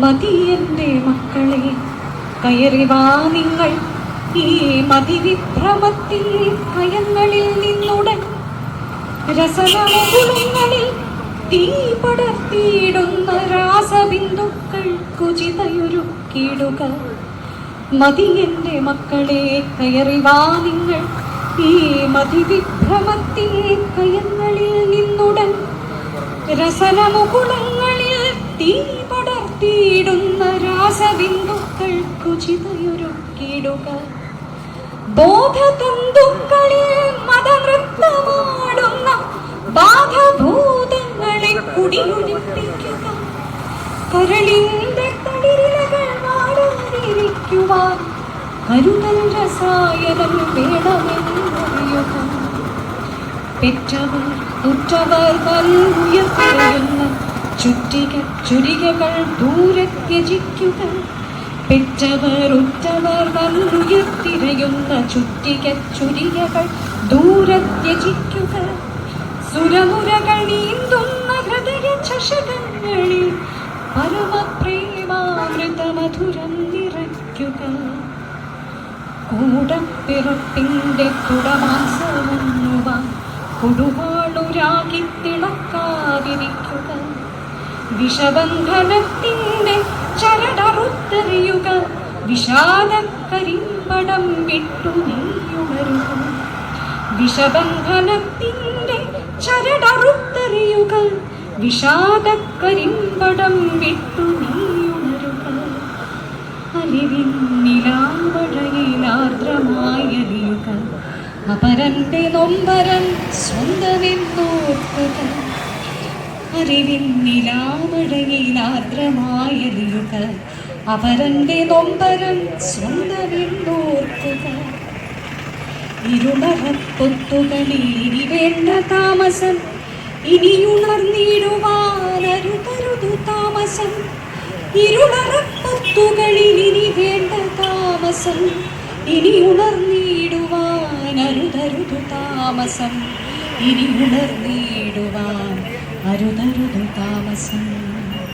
മതിയെന്റെ മക്കളെ കയറിവാ നിങ്ങൾ ഈ മതിവിഭ്രമത്തിൽ ഭയങ്ങളിൽ നിന്നുടൻ രസനമുകുളങ്ങളിൽ തീ പടർത്തിയിടുന്ന രാസബിന്ദുക്കൾ കുചിതയൊരുക്കിയിടുക. മതിയെന്റെ മക്കളെ കയറിവാ നിങ്ങൾ ഈ മതിവിഭ്രമത്തിൽ ഭയങ്ങളിൽ നിന്നുടൻ രസനമുകുളങ്ങളിൽ തീ പടർത്തിയിടുന്ന രാസബിന്ദുക്കൾ കുചിതയൊരുക്കിയിടുക. ബോധതന്തുക്കളിൽ മതനൃത്തമാടുന്ന ബാധഭൂതങ്ങളെ കുടിയൊഴിപ്പിക്കുക. കരളിന്റെ തളിരിലകൾ വാടാതിരിക്കുവാൻ കരുതൽ രസായനം വേണമെന്നറിയുക. പെറ്റവർ ഉറ്റവർ ഉയർത്തിയുന്ന ചുരികകൾ ദൂരെ ത്യജിക്കുക. പെറ്റവർ ഉറ്റവർ ഉയർത്തിരയുന്ന ചുരികകൾ ദൂരെ ത്യജിക്കുക. സുരമുരകൾ നീന്തുന്ന ഹൃദയ ചഷകങ്ങളിൽ പരമപ്രേമാമൃതമധുരം നിറയ്ക്കുക. കൂടപ്പിറപ്പിന്റെ തുടമാസമുവാൻ കൊടുവാളുരാകി തിളക്കാതിരിക്കുക. വിഷബന്ധനത്തിന്റെ ചരടറുത്തെറിയുക. വിഷാദക്കരിമ്പടം വിട്ടു നീയുണരുക. വിഷബന്ധനത്തിന്റെ ചരടറുത്തെറിയുക. വിഷാദക്കരിമ്പടം വിട്ടു നീയുണരുക. അലിവിൻ നിലാമഴയിലാർദ്രമായലിയുക. അപരന്റെ നൊമ്പരൻ സ്വന്തമെന്നോർക്കുക. അറിവിൻ നിലാമഴയിലാർദ്രമായലിയുക. അപരന്റെ നൊമ്പരൻ സ്വന്തമെന്നോർക്കുക. ഇരുളറപ്പൊത്തുകളിൽ ഇനി വേണ്ട താമസം. ഇനിയുണർന്നിടുവാനരുതരുതു താമസം. ഇരുളറപ്പൊത്തുകളിൽ ഇനി വേണ്ട താമസം. ഇനി ഉണർന്നിടുവാനരുതരുതു താമസം. ഇനി ഉണർന്നിടുവാൻ അരുതരുതു താമസം.